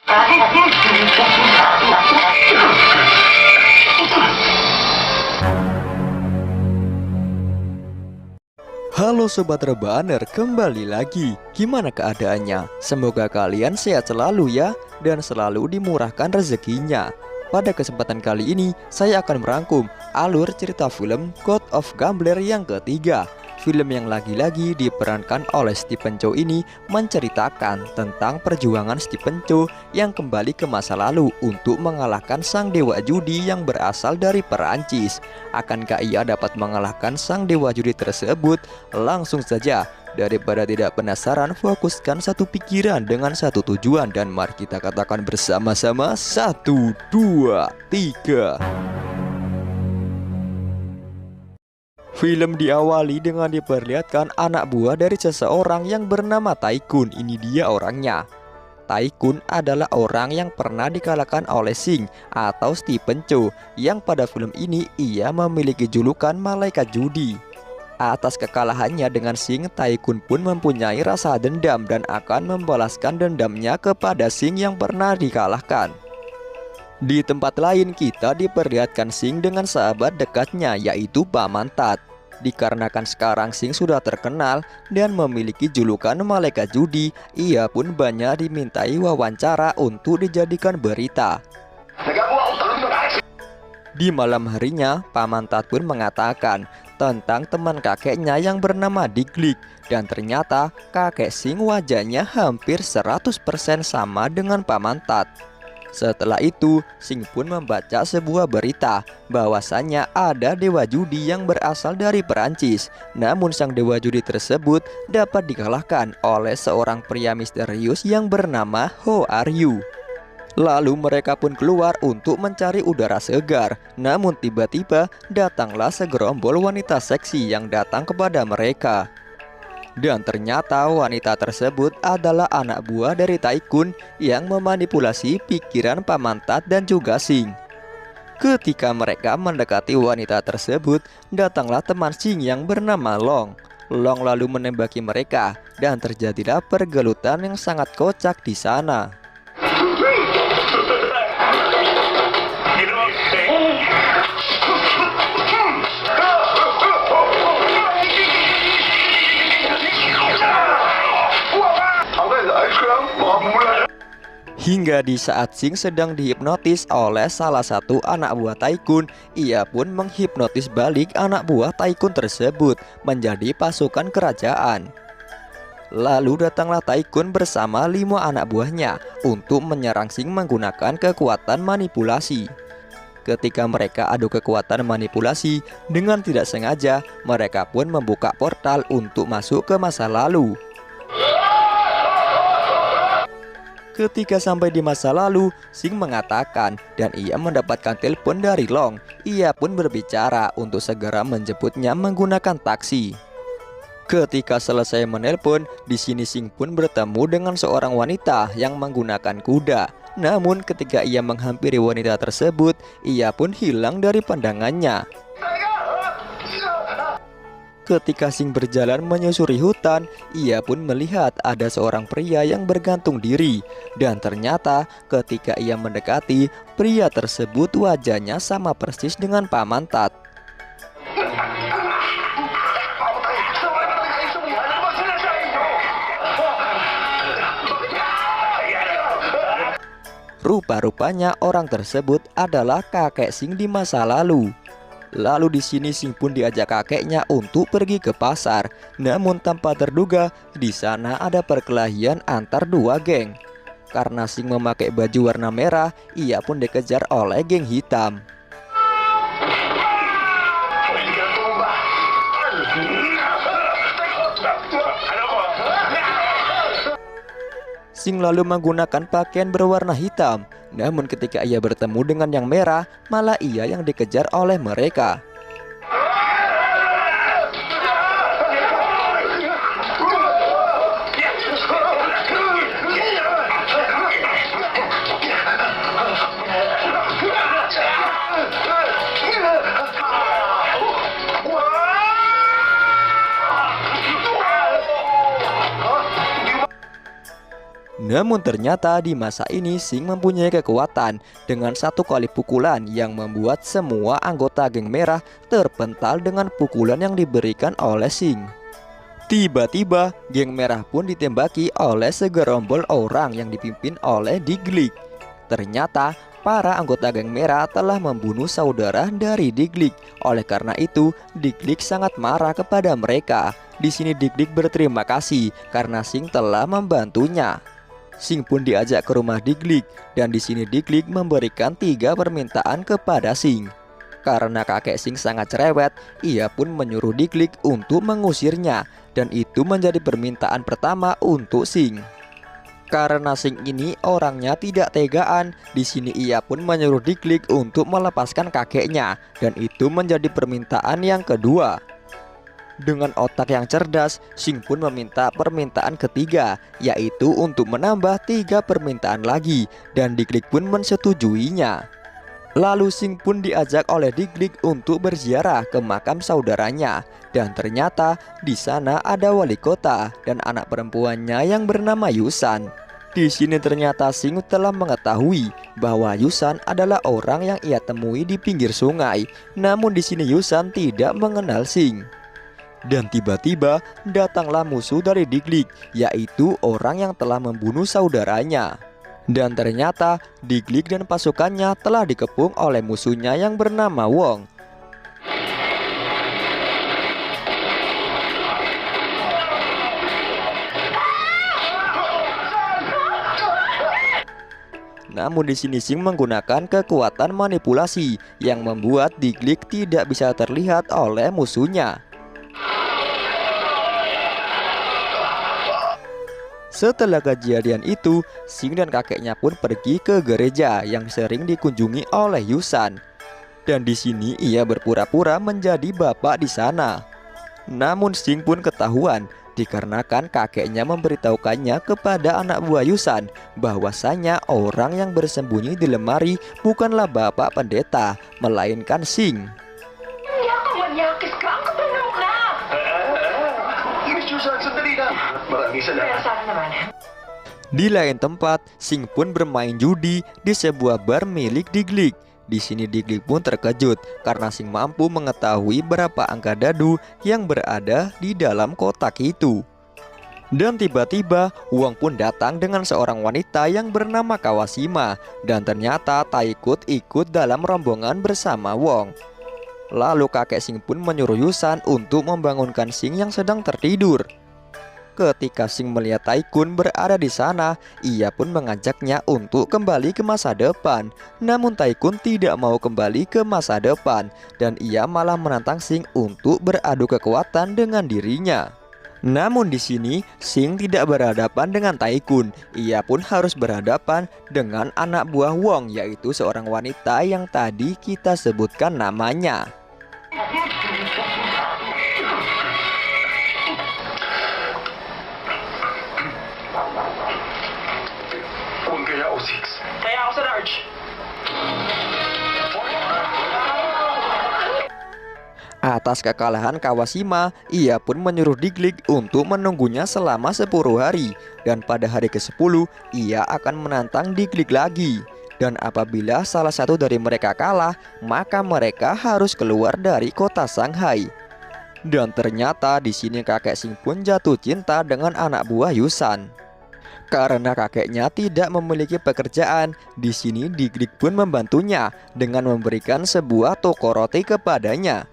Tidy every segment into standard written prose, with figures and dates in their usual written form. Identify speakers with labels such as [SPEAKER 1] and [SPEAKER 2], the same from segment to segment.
[SPEAKER 1] Halo Sobat Rebaner, kembali lagi. Gimana keadaannya? Semoga kalian sehat selalu ya, dan selalu dimurahkan rezekinya. Pada kesempatan kali ini, saya akan merangkum alur cerita film God of Gambler yang ketiga. Film yang lagi-lagi diperankan oleh Stephen Chow ini menceritakan tentang perjuangan Stephen Chow yang kembali ke masa lalu untuk mengalahkan sang dewa judi yang berasal dari Perancis. Akankah ia dapat mengalahkan sang dewa judi tersebut? Langsung saja, daripada tidak penasaran, fokuskan satu pikiran dengan satu tujuan, dan mari kita katakan bersama-sama 1, 2, 3. Film diawali dengan diperlihatkan anak buah dari seseorang yang bernama Tycoon. Ini dia orangnya. Tycoon adalah orang yang pernah dikalahkan oleh Sing atau Stephen Chow, yang pada film ini ia memiliki julukan malaikat judi. Atas kekalahannya dengan Sing, Tycoon pun mempunyai rasa dendam dan akan membalaskan dendamnya kepada Sing yang pernah dikalahkan. Di tempat lain kita diperlihatkan Sing dengan sahabat dekatnya, yaitu Paman Tat. Dikarenakan sekarang Sing sudah terkenal dan memiliki julukan malaikat judi, ia pun banyak dimintai wawancara untuk dijadikan berita. Di malam harinya, Paman Tat pun mengatakan tentang teman kakeknya yang bernama Diglik, dan ternyata kakek Sing wajahnya hampir 100% sama dengan Paman Tat. Setelah itu, Sing pun membaca sebuah berita bahwasannya ada dewa judi yang berasal dari Perancis. Namun sang dewa judi tersebut dapat dikalahkan oleh seorang pria misterius yang bernama Who Are You. Lalu mereka pun keluar untuk mencari udara segar. Namun tiba-tiba datanglah segerombol wanita seksi yang datang kepada mereka. Dan ternyata wanita tersebut adalah anak buah dari Tycoon yang memanipulasi pikiran Paman Tat dan juga Sing. Ketika mereka mendekati wanita tersebut, datanglah teman Sing yang bernama Long. Long lalu menembaki mereka dan terjadilah pergelutan yang sangat kocak di sana. Hingga di saat Sing sedang dihipnotis oleh salah satu anak buah Tycoon, ia pun menghipnotis balik anak buah Tycoon tersebut menjadi pasukan kerajaan. Lalu datanglah Tycoon bersama 5 anak buahnya untuk menyerang Sing menggunakan kekuatan manipulasi. Ketika mereka adu kekuatan manipulasi, dengan tidak sengaja mereka pun membuka portal untuk masuk ke masa lalu. Ketika sampai di masa lalu, Sing mengatakan dan ia mendapatkan telepon dari Long. Ia pun berbicara untuk segera menjemputnya menggunakan taksi. Ketika selesai menelpon, di sini Sing pun bertemu dengan seorang wanita yang menggunakan kuda. Namun ketika ia menghampiri wanita tersebut, ia pun hilang dari pandangannya. Ketika Sing berjalan menyusuri hutan, ia pun melihat ada seorang pria yang bergantung diri. Dan ternyata ketika ia mendekati, pria tersebut wajahnya sama persis dengan Paman Tat. Rupa-rupanya orang tersebut adalah kakek Sing di masa lalu. Lalu di sini Sing pun diajak kakeknya untuk pergi ke pasar. Namun tanpa terduga, di sana ada perkelahian antar 2 geng. Karena Sing memakai baju warna merah, ia pun dikejar oleh geng hitam. Sing lalu menggunakan pakaian berwarna hitam. Namun ketika ia bertemu dengan yang merah, malah ia yang dikejar oleh mereka. Namun ternyata di masa ini Sing mempunyai kekuatan dengan satu kali pukulan yang membuat semua anggota geng merah terpental dengan pukulan yang diberikan oleh Sing. Tiba-tiba geng merah pun ditembaki oleh segerombol orang yang dipimpin oleh Diglett. Ternyata para anggota geng merah telah membunuh saudara dari Diglett. Oleh karena itu, Diglett sangat marah kepada mereka. Di sini Diglett berterima kasih karena Sing telah membantunya. Sing pun diajak ke rumah Diglett dan di sini Diglett memberikan 3 permintaan kepada Sing. Karena kakek Sing sangat cerewet, ia pun menyuruh Diglett untuk mengusirnya dan itu menjadi permintaan pertama untuk Sing. Karena Sing ini orangnya tidak tegaan, di sini ia pun menyuruh Diglett untuk melepaskan kakeknya dan itu menjadi permintaan yang kedua. Dengan otak yang cerdas, Sing pun meminta permintaan ketiga, yaitu untuk menambah 3 permintaan lagi, dan Diglett pun mensetujuinya. Lalu Sing pun diajak oleh Diglett untuk berziarah ke makam saudaranya, dan ternyata di sana ada wali kota dan anak perempuannya yang bernama Yusan. Di sini ternyata Sing telah mengetahui bahwa Yusan adalah orang yang ia temui di pinggir sungai, namun di sini Yusan tidak mengenal Sing. Dan tiba-tiba datanglah musuh dari Diglett, yaitu orang yang telah membunuh saudaranya. Dan ternyata Diglett dan pasukannya telah dikepung oleh musuhnya yang bernama Wong. Namun di sini Sing menggunakan kekuatan manipulasi yang membuat Diglett tidak bisa terlihat oleh musuhnya. Setelah kejadian itu, Sing dan kakeknya pun pergi ke gereja yang sering dikunjungi oleh Yusan. Dan di sini ia berpura-pura menjadi bapak di sana. Namun Sing pun ketahuan dikarenakan kakeknya memberitahukannya kepada anak buah Yusan bahwasanya orang yang bersembunyi di lemari bukanlah bapak pendeta, melainkan Sing. Di lain tempat, Sing pun bermain judi di sebuah bar milik Diglett. Di sini Diglett pun terkejut karena Sing mampu mengetahui berapa angka dadu yang berada di dalam kotak itu. Dan tiba-tiba Wong pun datang dengan seorang wanita yang bernama Kawashima, dan ternyata Taikut ikut dalam rombongan bersama Wong. Lalu kakek Sing pun menyuruh Yusan untuk membangunkan Sing yang sedang tertidur. Ketika Sing melihat Taikun berada di sana, ia pun mengajaknya untuk kembali ke masa depan. Namun Taikun tidak mau kembali ke masa depan dan ia malah menantang Sing untuk beradu kekuatan dengan dirinya. Namun di sini Sing tidak berhadapan dengan Taikun, ia pun harus berhadapan dengan anak buah Wong, yaitu seorang wanita yang tadi kita sebutkan namanya.
[SPEAKER 2] Kaya ako sa large.
[SPEAKER 1] Atas kekalahan Kawashima, ia pun menyuruh Diglett untuk menunggunya selama 10 hari. Dan pada hari ke-10, ia akan menantang Diglett lagi. Dan apabila salah satu dari mereka kalah, maka mereka harus keluar dari kota Shanghai. Dan ternyata di sini kakek Sing pun jatuh cinta dengan anak buah Yusan. Karena kakeknya tidak memiliki pekerjaan, di sini Diglett pun membantunya dengan memberikan sebuah toko roti kepadanya.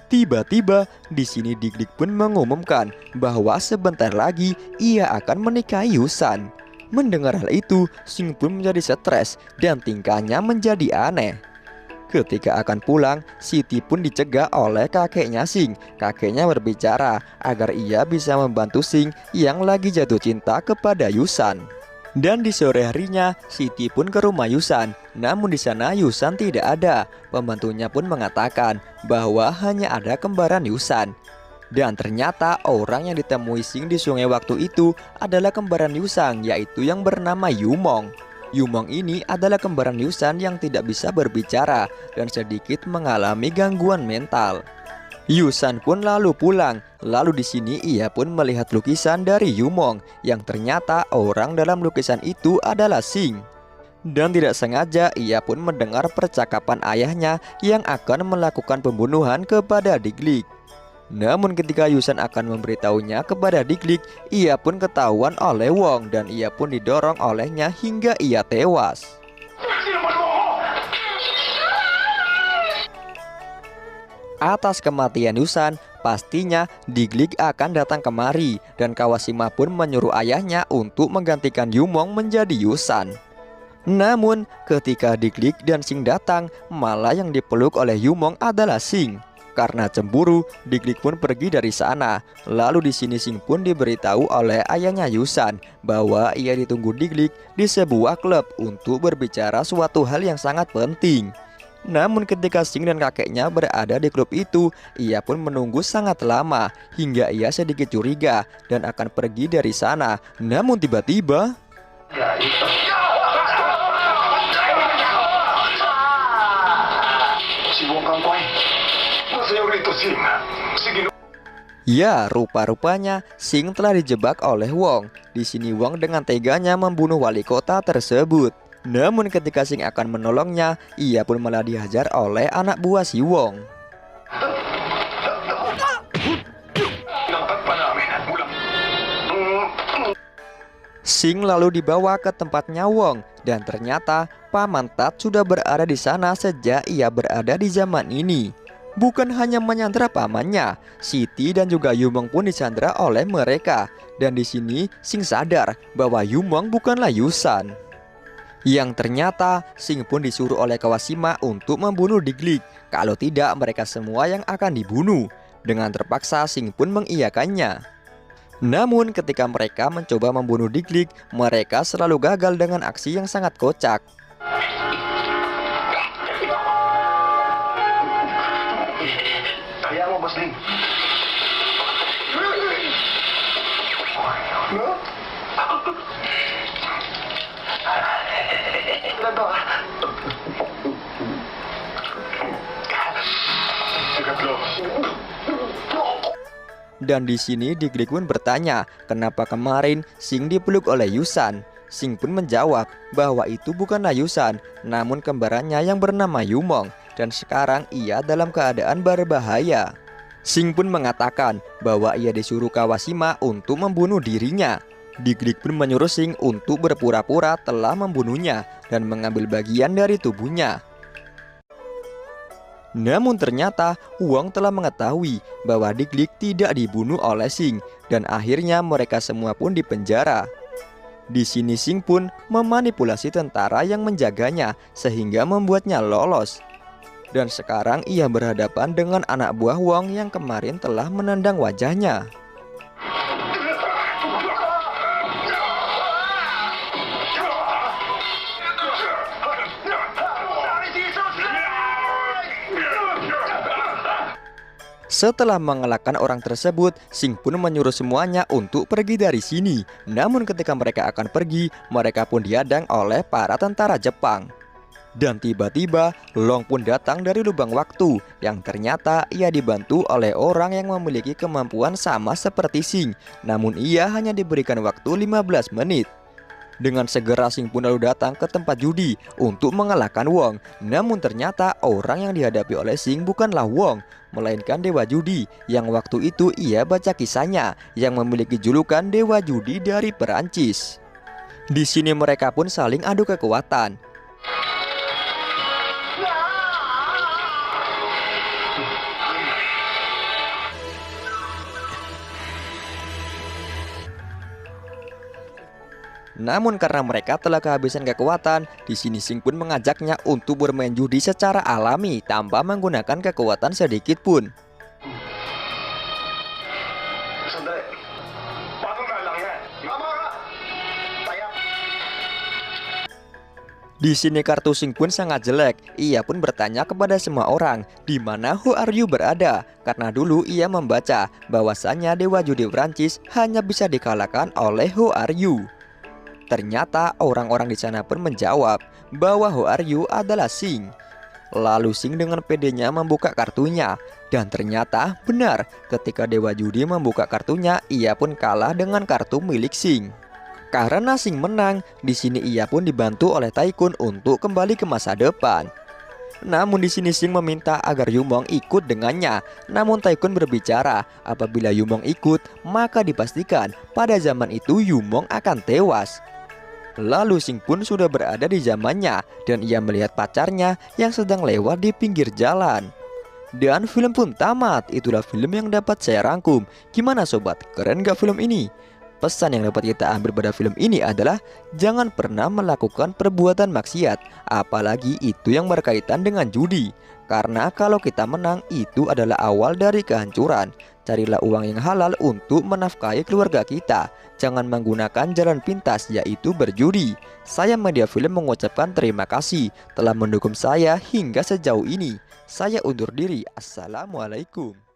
[SPEAKER 1] Tiba-tiba di sini Diglett pun mengumumkan bahwa sebentar lagi ia akan menikahi Yusan. Mendengar hal itu, Sing pun menjadi stres dan tingkahnya menjadi aneh. Ketika akan pulang, Siti pun dicegah oleh kakeknya Sing. Kakeknya berbicara agar ia bisa membantu Sing yang lagi jatuh cinta kepada Yusan. Dan di sore harinya, Siti pun ke rumah Yusan. Namun di sana Yusan tidak ada. Pembantunya pun mengatakan bahwa hanya ada kembaran Yusan. Dan ternyata orang yang ditemui Sing di sungai waktu itu adalah kembaran Yusan, yaitu yang bernama Yumong. Yumong ini adalah kembaran Yusan yang tidak bisa berbicara dan sedikit mengalami gangguan mental. Yusan pun lalu pulang. Lalu di sini ia pun melihat lukisan dari Yumong yang ternyata orang dalam lukisan itu adalah Sing. Dan tidak sengaja ia pun mendengar percakapan ayahnya yang akan melakukan pembunuhan kepada Diglett. Namun ketika Yusan akan memberitahunya kepada Diglett, ia pun ketahuan oleh Wong dan ia pun didorong olehnya hingga ia tewas. Atas kematian Yusan, pastinya Diglett akan datang kemari dan Kawashima pun menyuruh ayahnya untuk menggantikan Yumong menjadi Yusan. Namun ketika Diglett dan Sing datang, malah yang dipeluk oleh Yumong adalah Sing. Karena cemburu, Diglett pun pergi dari sana. Lalu di sini Sing pun diberitahu oleh ayahnya Yusan bahwa ia ditunggu Diglett di sebuah klub untuk berbicara suatu hal yang sangat penting. Namun ketika Sing dan kakeknya berada di klub itu, ia pun menunggu sangat lama hingga ia sedikit curiga dan akan pergi dari sana. Namun tiba-tiba ya, rupa-rupanya Sing telah dijebak oleh Wong. Di sini Wong dengan teganya membunuh wali kota tersebut. Namun ketika Sing akan menolongnya, ia pun malah dihajar oleh anak buah si Wong. Sing lalu dibawa ke tempatnya Wong dan ternyata Paman Tat sudah berada di sana sejak ia berada di zaman ini. Bukan hanya menyandra pamannya, Siti dan juga Yumong pun disandra oleh mereka. Dan di sini Sing sadar bahwa Yumong bukanlah Yusan. Yang ternyata Sing pun disuruh oleh Kawashima untuk membunuh Diglett. Kalau tidak mereka semua yang akan dibunuh. Dengan terpaksa Sing pun mengiyakannya. Namun ketika mereka mencoba membunuh Diglett, mereka selalu gagal dengan aksi yang sangat kocak. Dan di sini Diglett pun bertanya, kenapa kemarin Sing dipeluk oleh Yusan? Sing pun menjawab bahwa itu bukanlah Yusan, namun kembarannya yang bernama Yumong, dan sekarang ia dalam keadaan berbahaya. Sing pun mengatakan bahwa ia disuruh Kawashima untuk membunuh dirinya. Diglett pun menyuruh Sing untuk berpura-pura telah membunuhnya dan mengambil bagian dari tubuhnya. Namun ternyata Wong telah mengetahui bahwa Diglett tidak dibunuh oleh Sing dan akhirnya mereka semua pun dipenjara. Di sini Sing pun memanipulasi tentara yang menjaganya sehingga membuatnya lolos. Dan sekarang ia berhadapan dengan anak buah Wong yang kemarin telah menendang wajahnya. Setelah mengalahkan orang tersebut, Sing pun menyuruh semuanya untuk pergi dari sini. Namun ketika mereka akan pergi, mereka pun dihadang oleh para tentara Jepang. Dan tiba-tiba Long pun datang dari lubang waktu, yang ternyata ia dibantu oleh orang yang memiliki kemampuan sama seperti Sing. Namun ia hanya diberikan waktu 15 menit. Dengan segera Sing pun lalu datang ke tempat judi untuk mengalahkan Wong. Namun ternyata orang yang dihadapi oleh Sing bukanlah Wong, melainkan Dewa Judi yang waktu itu ia baca kisahnya yang memiliki julukan Dewa Judi dari Perancis. Di sini mereka pun saling adu kekuatan. Namun karena mereka telah kehabisan kekuatan, di sini Sing pun mengajaknya untuk bermain judi secara alami tanpa menggunakan kekuatan sedikit pun. Di sini kartu Sing pun sangat jelek. Ia pun bertanya kepada semua orang di mana Who Are You berada, karena dulu ia membaca bahwasannya Dewa Judi Prancis hanya bisa dikalahkan oleh Who Are You. Ternyata orang-orang di sana pun menjawab bahwa Who Are You adalah Sing. Lalu Sing dengan pedenya membuka kartunya. Dan ternyata benar, ketika Dewa Judi membuka kartunya, ia pun kalah dengan kartu milik Sing. Karena Sing menang, di sini ia pun dibantu oleh Tycoon untuk kembali ke masa depan. Namun di sini Sing meminta agar Yumong ikut dengannya. Namun Tycoon berbicara, apabila Yumong ikut, maka dipastikan pada zaman itu Yumong akan tewas. Lalu Sing pun sudah berada di zamannya dan ia melihat pacarnya yang sedang lewat di pinggir jalan. Dan film pun tamat. Itulah film yang dapat saya rangkum. Gimana sobat? Keren gak film ini? Pesan yang dapat kita ambil pada film ini adalah jangan pernah melakukan perbuatan maksiat, apalagi itu yang berkaitan dengan judi. Karena kalau kita menang, itu adalah awal dari kehancuran. Carilah uang yang halal untuk menafkahi keluarga kita. Jangan menggunakan jalan pintas, yaitu berjudi. Saya Media Film mengucapkan terima kasih telah mendukung saya hingga sejauh ini. Saya undur diri. Assalamualaikum.